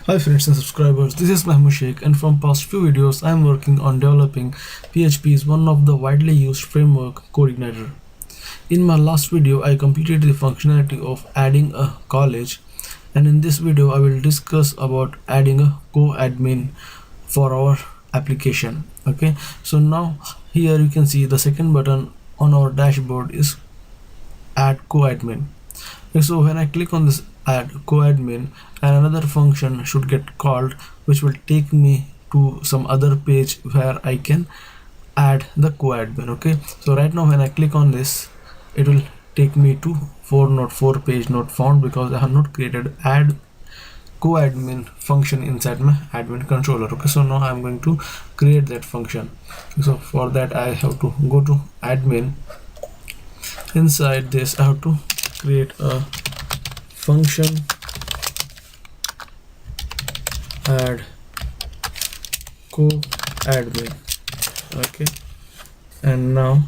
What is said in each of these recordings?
Hi friends and subscribers, this is Mahmoud Sheikh, and from past few videos I am working on developing PHP's one of the widely used framework, Codeigniter. In my last video I completed the functionality of adding a college, and in this video I will discuss about adding a coadmin for our application. Okay, so now here you can see the second button on our dashboard is add coadmin. Okay, so when I click on this add coadmin, and another function should get called, which will take me to some other page where I can add the coadmin. Okay, so right now when I click on this, it will take me to 404 page not found, because I have not created add coadmin function inside my admin controller. Okay, so now I'm going to create that function. So for that I have to go to admin. Inside this I have to create a function add coadmin. Okay, and now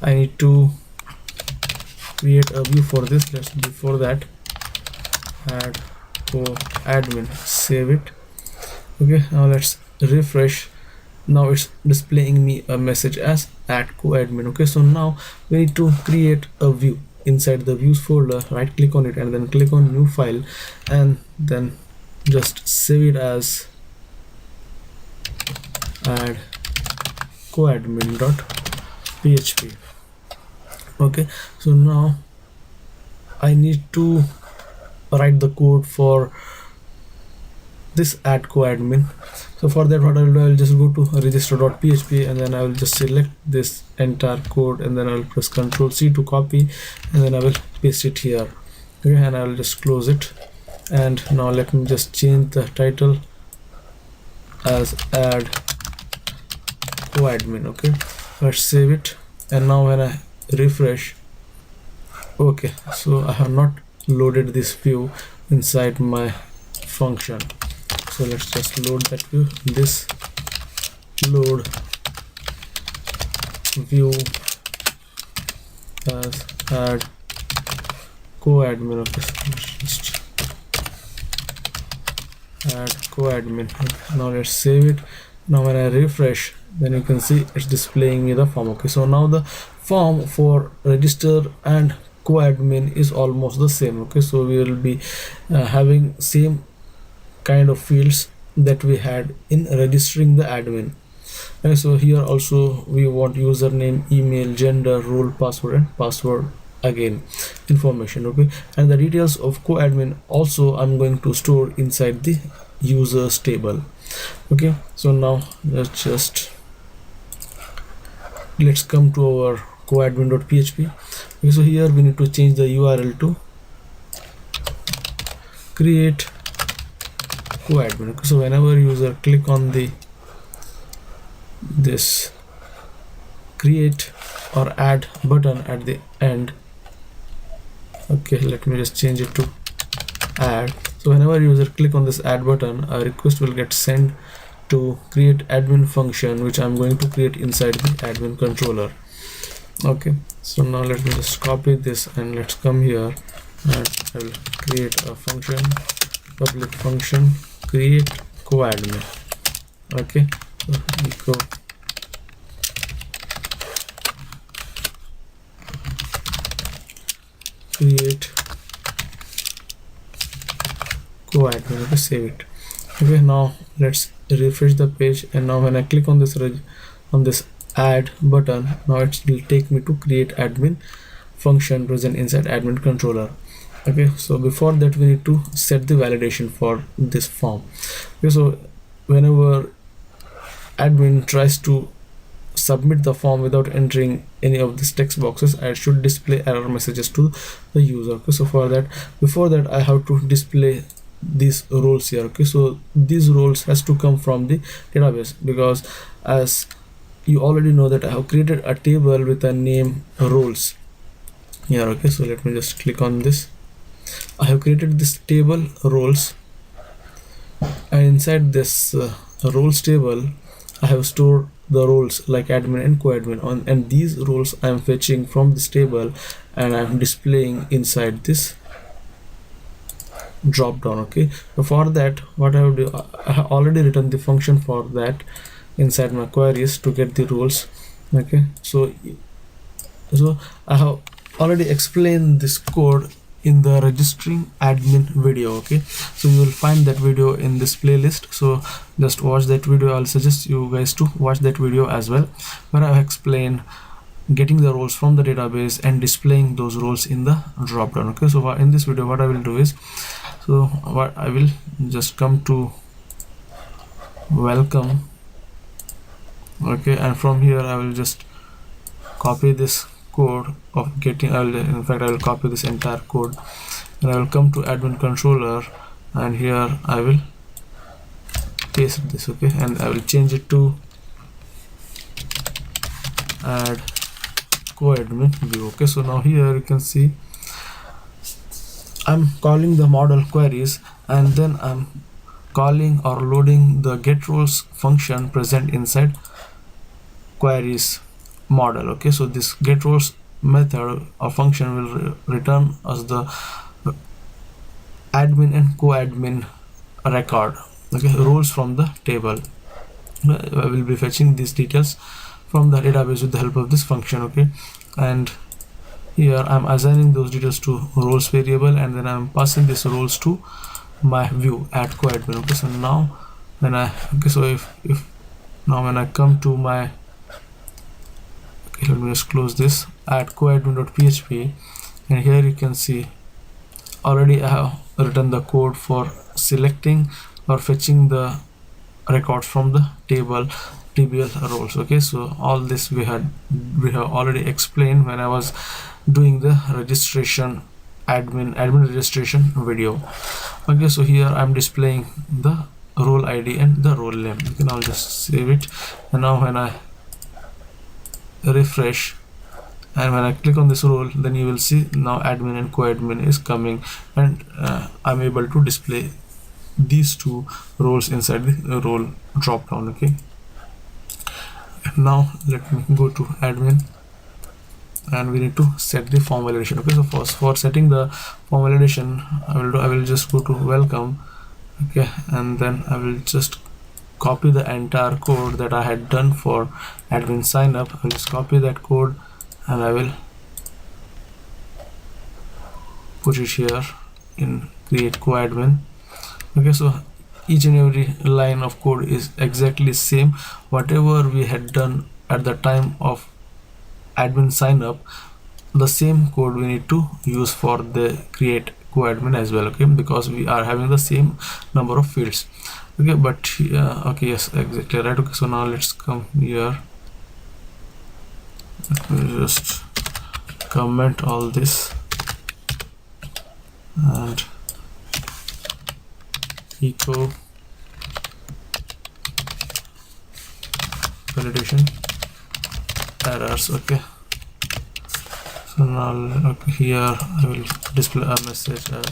I need to create a view for this. Before that, add coadmin, save it. Okay, now let's refresh. Now it's displaying me a message as add coadmin. Okay, so now we need to create a view. Inside the views folder, right click on it and then click on new file, and then just save it as add coadmin.php. okay, so now I need to write the code for this add coadmin. So for that, what I will do, I will just go to register.php, and then I will just select this entire code, and then I will press Ctrl+C to copy, and then I will paste it here. Okay, and I will just close it. And now let me just change the title as add coadmin. Okay, let's save it. And now when I refresh, okay, so I have not loaded this view inside my function. So let's just load that view. This load view as add coadmin. Okay, so let's just add coadmin. Okay, now let's save it. Now when I refresh, then you can see it's displaying me the form. Okay, so now the form for register and coadmin is almost the same. Okay, so we will be having same kind of fields that we had in registering the admin. Okay, so here also we want username, email, gender, role, password, and password again information. Okay, and the details of coadmin also I'm going to store inside the users table. Okay, so now let's come to our coadmin.php. okay, so here we need to change the URL to create coadmin. Okay, so whenever user click on this create or add button at the end, okay, let me just change it to add. So whenever user click on this add button, a request will get sent to create admin function, which I'm going to create inside the admin controller. Okay, so now let me just copy this, and let's come here, and I will create a function, public function create coadmin. Okay, so echo create coadmin. Okay, save it. Okay, now let's refresh the page, and now when I click on this add button, now it will take me to create admin function present inside admin controller. Okay, so before that we need to set the validation for this form. Okay, so whenever admin tries to submit the form without entering any of these text boxes, I should display error messages to the user. Okay, so for that, before that I have to display these roles here. Okay, so these roles has to come from the database, because as you already know that I have created a table with a name roles here. Okay, so let me just click on this. I have created this table roles, and inside this roles table I have stored the roles like admin and coadmin on, and these roles I am fetching from this table, and I am displaying inside this drop down. Okay, so for that, what I would do, I have already written the function for that inside my queries to get the rules. Okay, so I have already explained this code in the registering admin video. Okay, so you will find that video in this playlist, so just watch that video. I'll suggest you guys to watch that video as well, where I have explained getting the roles from the database and displaying those roles in the drop down. Okay, so in this video what I will do is, so what I will just come to welcome. Okay, and from here I will just copy this code of getting, I will copy this entire code, and I will come to admin controller, and here I will paste this. Okay, and I will change it to add coadmin view. Okay, so now here you can see I'm calling the model queries, and then I'm calling or loading the get roles function present inside queries model. Okay, so this get roles method or function will return us the admin and coadmin record, okay, roles from the table. I will be fetching these details from the database with the help of this function. Okay, and here I'm assigning those details to roles variable, and then I'm passing these roles to my view at coadmin. Okay, so now when I now when I come to my, okay, let me just close this, at coadmin.php, and here you can see already I have written the code for selecting or fetching the records from the table tbl roles. Okay, so all this we have already explained when I was doing the registration admin registration video. Okay, so here I'm displaying the role ID and the role name. You can now just save it, and now when I refresh and when I click on this role, then you will see now admin and coadmin is coming, and I'm able to display these two roles inside the role drop down. Okay, now let me go to admin, and we need to set the form validation. Okay, so first for setting the form validation, I will just go to welcome. Okay, and then I will just copy the entire code that I had done for admin sign up. I'll just copy that code and I will put it here in create coadmin. Okay, so each and every line of code is exactly same. Whatever we had done at the time of admin sign up, the same code we need to use for the create coadmin as well. Okay, because we are having the same number of fields. Okay, but okay, yes, exactly right. Okay, so now let's come here. Let me just comment all this and echo validation errors. Okay, so now okay, here I will display a message as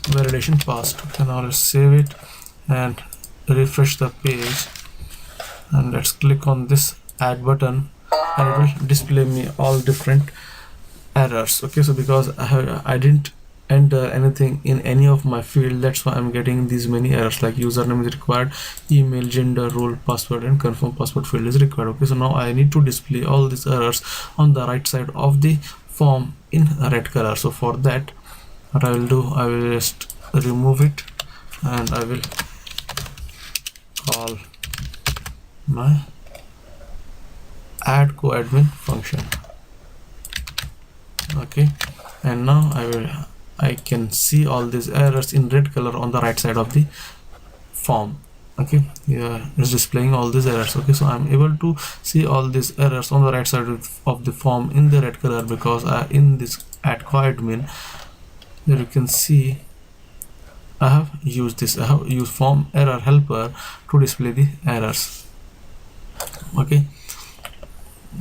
validation passed. Okay, now let's save it and refresh the page, and let's click on this add button, and it will display me all different errors. Okay, so because I didn't enter anything in any of my field, that's why I'm getting these many errors, like username is required, email, gender, role, password, and confirm password field is required. Okay, so now I need to display all these errors on the right side of the form in red color. So for that, what I will do, I will just remove it, and I will call my add coadmin function. Okay, and now I can see all these errors in red color on the right side of the form. Okay, yeah, it's displaying all these errors. Okay, so I'm able to see all these errors on the right side of the form in the red color because in this add coadmin, there you can see I have used form error helper to display the errors. Okay,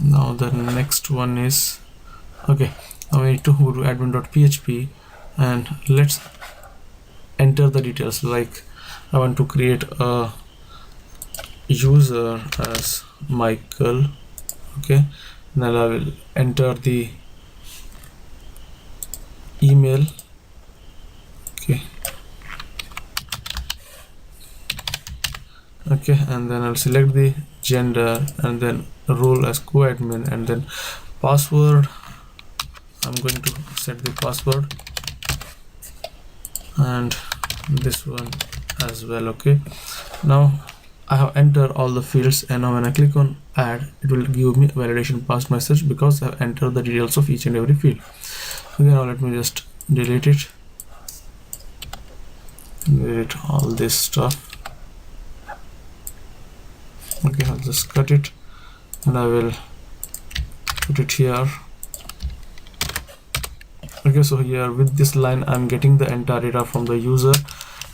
now the next one is, okay, now we need to go to admin.php and let's enter the details. Like I want to create a user as Michael. Okay, then I will enter the email. Okay, and then I'll select the gender and then role as coadmin, and then password, I'm going to set the password, and this one as well. Okay, now I have entered all the fields, and now when I click on add, it will give me validation pass message because I have entered the details of each and every field. Okay, now let me just delete all this stuff. Okay, I'll just cut it and I will put it here. Okay, so here with this line I'm getting the entire data from the user,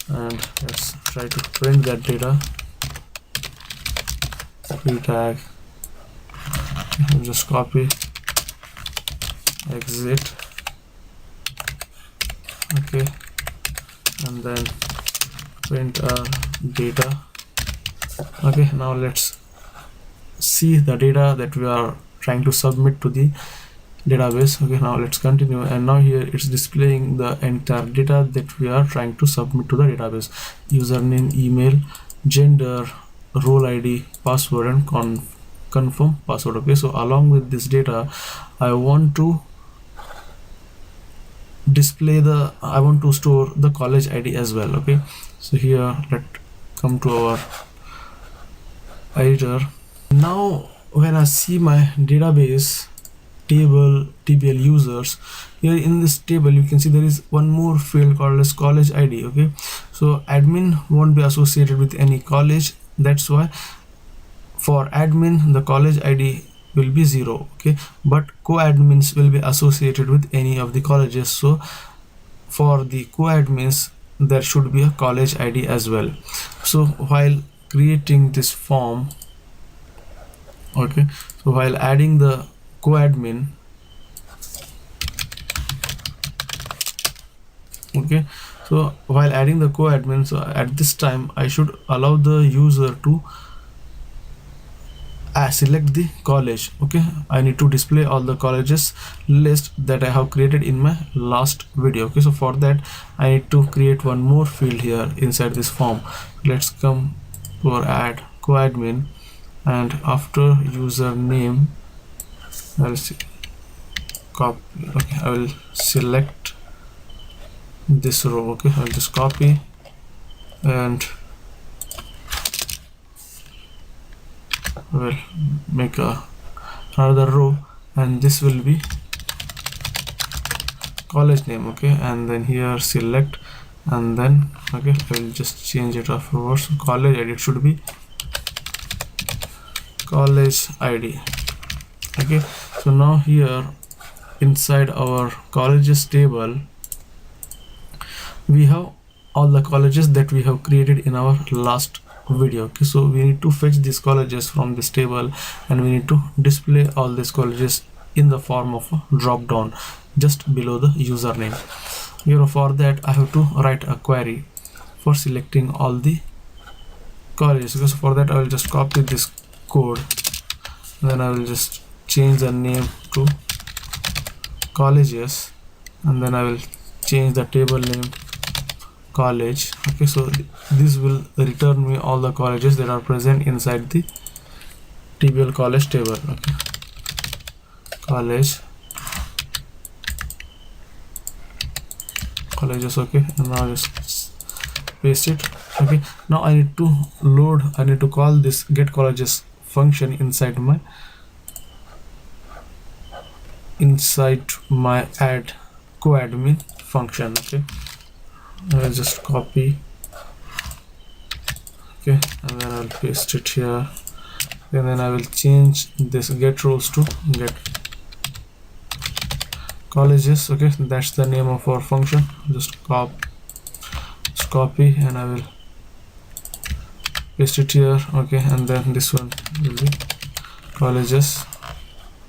and let's try to print that data. Tag, I'll just copy, exit. Okay, and then print our data. Okay, now let's see the data that we are trying to submit to the database. Okay, now let's continue, and now here it's displaying the entire data that we are trying to submit to the database: username, email, gender, role ID, password, and confirm password. Okay, so along with this data I want to store the college ID as well. Okay, so here let's come to our editor. Now when I see my database table TBL users, here in this table you can see there is one more field called as college ID. Okay, so admin won't be associated with any college, that's why for admin the college ID will be 0. Okay, but co-admins will be associated with any of the colleges, so for the co-admins there should be a college ID as well. So while creating this form, okay, so while adding the coadmin, okay, so while adding the coadmin, so at this time I should allow the user to select the college. Okay, I need to display all the colleges list that I have created in my last video. Okay, so for that I need to create one more field here inside this form. Let's come to our add coadmin, and after username I'll copy. Okay, I will select this row. Okay, I'll just copy and will make another row, and this will be college name. Okay, and then here select, and then okay, I will just change it afterwards. College ID, it should be college ID. Okay, so now here inside our colleges table we have all the colleges that we have created in our last video. Okay, so we need to fetch these colleges from this table, and we need to display all these colleges in the form of a drop down just below the username. Here for that I have to write a query for selecting all the colleges. Okay, so for that I will just copy this code, then I will just change the name to colleges, and then I will change the table name college. Okay, so this will return me all the colleges that are present inside the TBL college table. Okay, colleges. Okay, and now just paste it. Okay, now I need to call this get colleges function inside my add coadmin function. Okay, I'll just copy, okay, and then I'll paste it here, and then I will change this get roles to get colleges. Okay, that's the name of our function. Just copy and I will paste it here. Okay, and then this one will be colleges.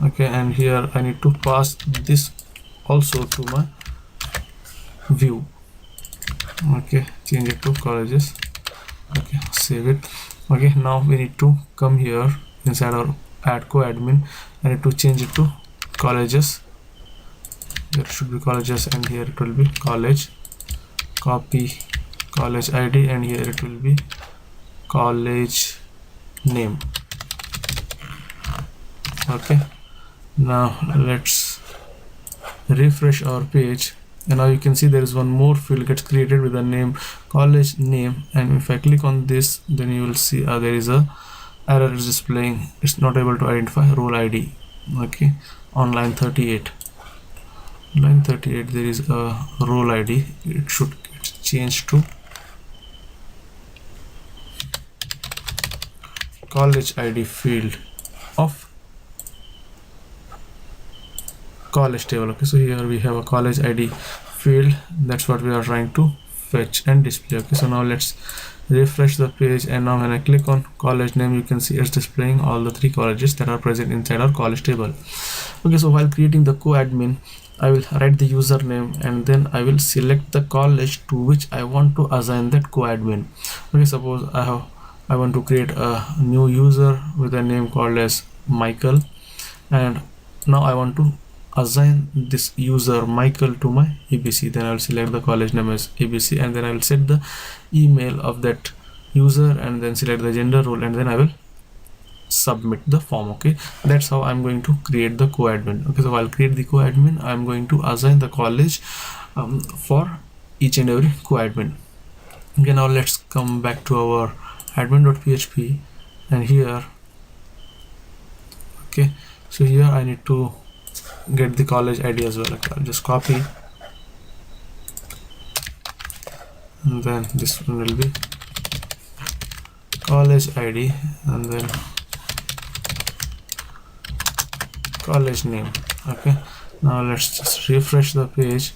Okay, and here I need to pass this also to my view. Okay, change it to colleges. Okay, save it. Okay, now we need to come here inside our add coadmin. I need to change it to colleges. here should be colleges, and here it will be college. Copy college ID, and here it will be college name. Okay, now let's refresh our page, and now you can see there is one more field gets created with the name college name. And if I click on this, then you will see there is a error is displaying. It's not able to identify role ID. Okay, on line 38 there is a role ID. It should get changed to college ID field of college table. Okay, so here we have a college ID field. That's what we are trying to fetch and display. Okay, so now let's refresh the page, and now when I click on college name, you can see it's displaying all the 3 colleges that are present inside our college table. Okay, so while creating the coadmin, I will write the username, and then I will select the college to which I want to assign that coadmin. Okay, suppose I want to create a new user with a name called as Michael, and now I want to assign this user Michael to my ABC. Then I will select the college name as ABC, and then I will set the email of that user, and then select the gender role, and then I will submit the form. Okay, that's how I'm going to create the coadmin. Okay, so I'll create the coadmin. I'm going to assign the college for each and every coadmin. Okay, now let's come back to our admin.php, and here, okay, so here I need to get the college ID as well. Okay, I'll just copy, and then this one will be college ID, and then college name. Okay, now let's just refresh the page.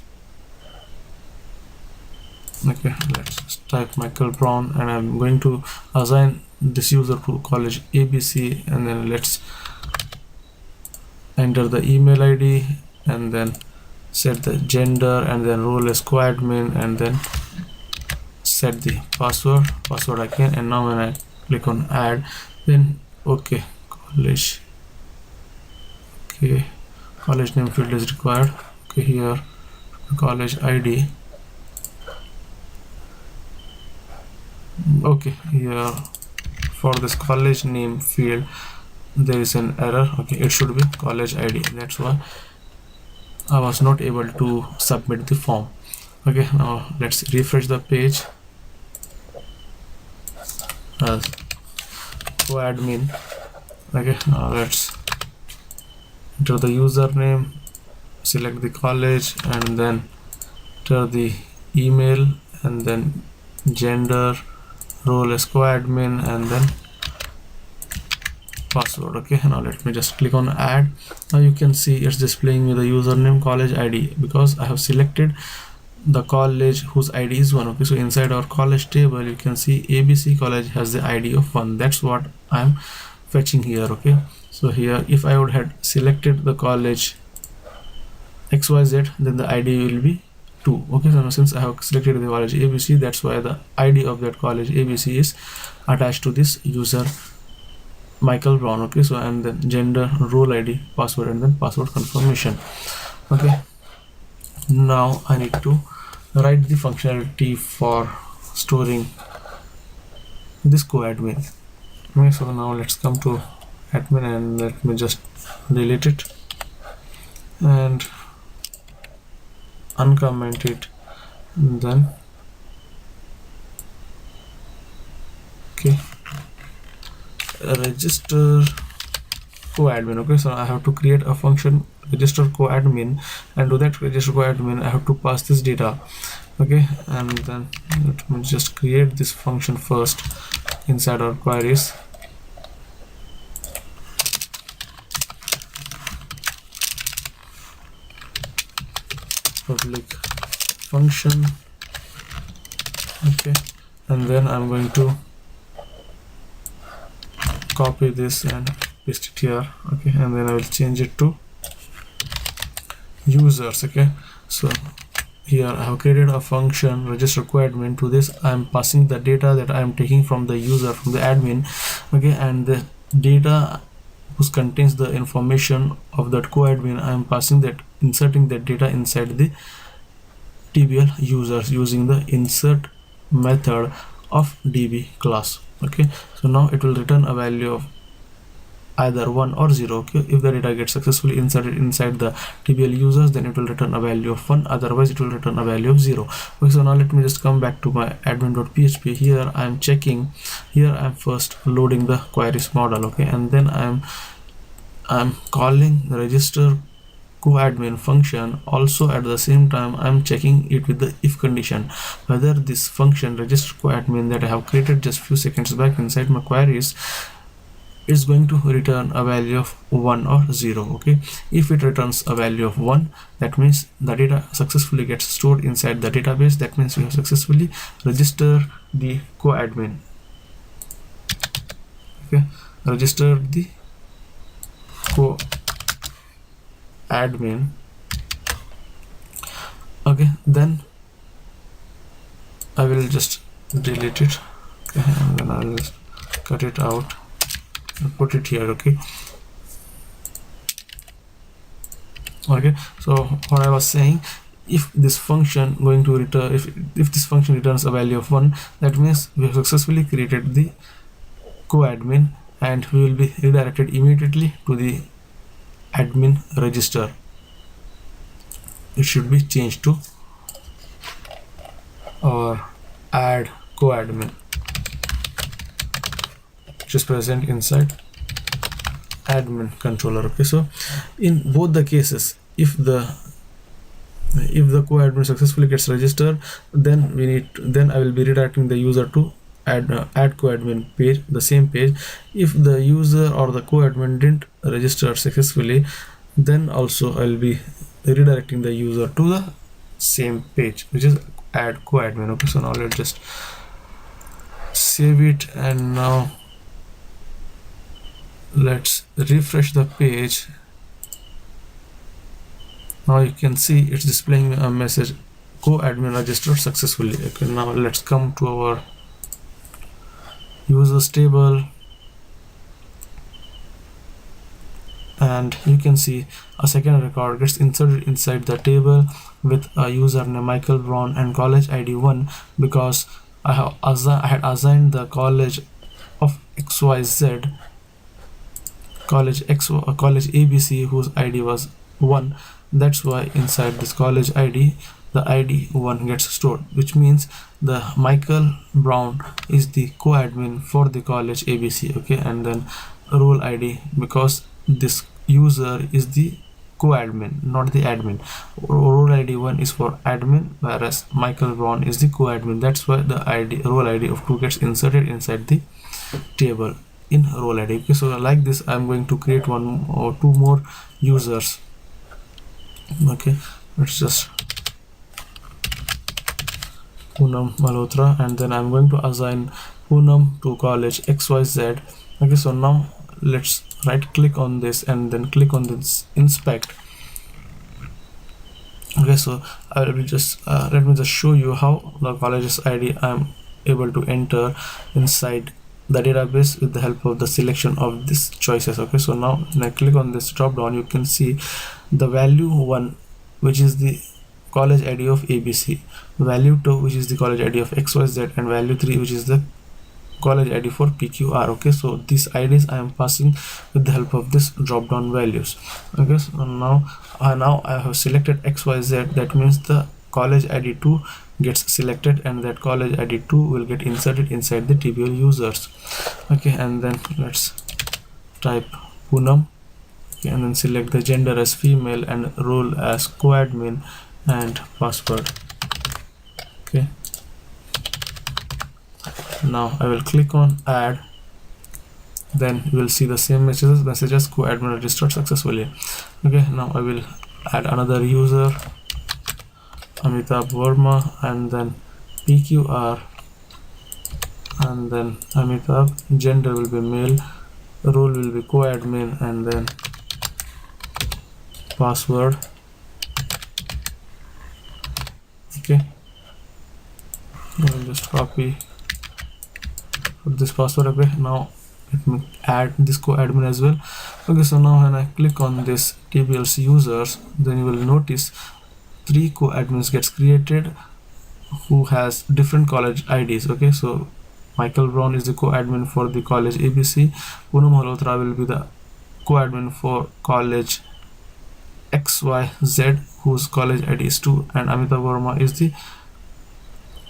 Okay, let's just type Michael Brown, and I'm going to assign this user to college ABC, and then let's enter the email ID, and then set the gender, and then role as coadmin, and then set the password again. And now when I click on add, then okay, college name field is required. Okay, here college ID. Okay, here for this college name field there is an error. Okay, it should be college ID. That's why I was not able to submit the form. Okay, now let's refresh the page as coadmin. Okay, now let's enter the username, select the college, and then enter the email, and then gender, role as coadmin, and then password. Okay, now let me just click on add. Now you can see it's displaying me the username, college ID, because I have selected the college whose ID is 1. Okay, so inside our college table you can see ABC college has the ID of 1. That's what I'm fetching here. Okay, so here if I would have selected the college XYZ, then the ID will be 2. Okay, so now since I have selected the college ABC, that's why the ID of that college ABC is attached to this user Michael Brown. Okay, so and then gender, role ID, password, and then password confirmation. Okay, now I need to write the functionality for storing this coadmin. Okay, so now let's come to admin, and let me just delete it and uncomment it, and then okay, register coadmin. Okay, so I have to create a function register coadmin, and to that register coadmin I have to pass this data. Okay, and then let me just create this function first inside our queries. Public function. Okay, and then I'm going to copy this and paste it here. Okay, and then I will change it to users. Okay, so here I have created a function register coadmin. To this I am passing the data that I am taking from the user, from the admin. Okay, and the data which contains the information of that coadmin, I am passing that inserting that data inside the TBL users using the insert method of DB class. Okay, so now it will return a value of either 1 or 0. Okay, if the data gets successfully inserted inside the TBL users, then it will return a value of 1, otherwise it will return a value of 0. Okay, so now let me just come back to my admin.php. Here I am checking, here I am first loading the queries model. Okay, and then I'm calling the register coadmin function. Also at the same time I'm checking it with the if condition, whether this function register coadmin that I have created just few seconds back inside my queries is going to return a value of 1 or 0. Okay, if it returns a value of 1, that means the data successfully gets stored inside the database. That means we have successfully registered the coadmin. Okay, register the coadmin. Okay, then I will just delete it. Okay, and then I'll just cut it out and put it here. Okay, so what I was saying, if this function going to return, if this function returns a value of 1, that means we have successfully created the coadmin, and we will be redirected immediately to the admin register. It should be changed to or add coadmin, which is present inside admin controller. Okay, so in both the cases, if the coadmin successfully gets registered, then I will be redirecting the user to add coadmin page, the same page. If the user or the coadmin didn't register successfully, then also I'll be redirecting the user to the same page, which is add coadmin. Okay, so now let's just save it, and now let's refresh the page. Now you can see it's displaying a message, coadmin registered successfully. Okay, now let's come to our users table, and you can see a second record gets inserted inside the table with a username Michael Brown and college ID 1, because I had assigned the college of XYZ, college ABC, whose ID was 1. That's why inside this college ID, the ID 1 gets stored, which means the Michael Brown is the coadmin for the college ABC. Okay, and then role ID, because this user is the coadmin, not the admin. Role ID 1 is for admin, whereas Michael Brown is the coadmin. That's why the role ID of 2 gets inserted inside the table in role ID. Okay, so like this I'm going to create 1 or 2 more users. Okay, let's just Poonam Malhotra, and then I'm going to assign Poonam to college XYZ. Okay, so now let's right click on this and then click on this inspect. Okay, so I will just let me just show you how the college's ID I'm able to enter inside the database with the help of the selection of these choices. Okay, so now when I click on this drop down, you can see the value 1, which is the college ID of ABC, value 2, which is the college ID of XYZ, and value 3, which is the college ID for PQR. Okay, so these IDs I am passing with the help of this drop down values. Okay, so now I have selected XYZ. That means the college ID 2 gets selected, and that college ID 2 will get inserted inside the TBL users. Okay, and then let's type Poonam. Okay, and then select the gender as female and role as coadmin and password. Okay, now I will click on add. Then you will see the same messages coadmin registered successfully. Okay, now I will add another user, Amitabh Verma, and then PQR, and then Amitabh, gender will be male, role will be coadmin, and then password. Okay, I will just copy this password. Okay, now let me add this coadmin as well. Okay, so now when I click on this tables users, then you will notice 3 coadmins gets created who has different college IDs. Okay, so Michael Brown is the co-admin for the college ABC. Poonam Malhotra will be the co-admin for college XYZ, whose college ID is 2, and Amitabh Verma is the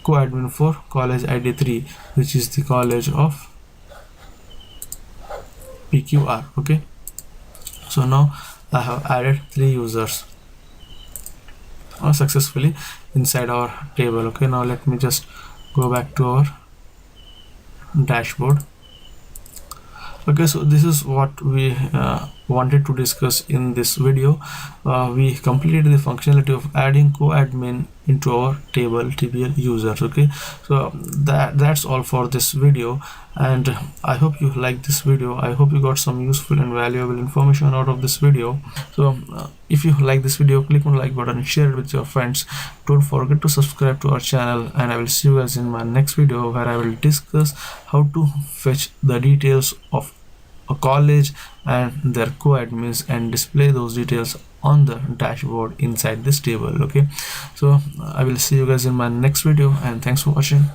co-admin for college ID 3, which is the college of PQR. Okay, so now I have added 3 users successfully inside our table. Okay, now let me just go back to our dashboard. Okay, so this is what we wanted to discuss in this video. We completed the functionality of adding coadmin into our table tbl users. Okay, so that's all for this video, and I hope you liked this video. I hope you got some useful and valuable information out of this video. So if you like this video, click on the like button and share it with your friends. Don't forget to subscribe to our channel, and I will see you guys in my next video, where I will discuss how to fetch the details of a college and their co-admins and display those details on the dashboard inside this table. Okay, so I will see you guys in my next video, and thanks for watching.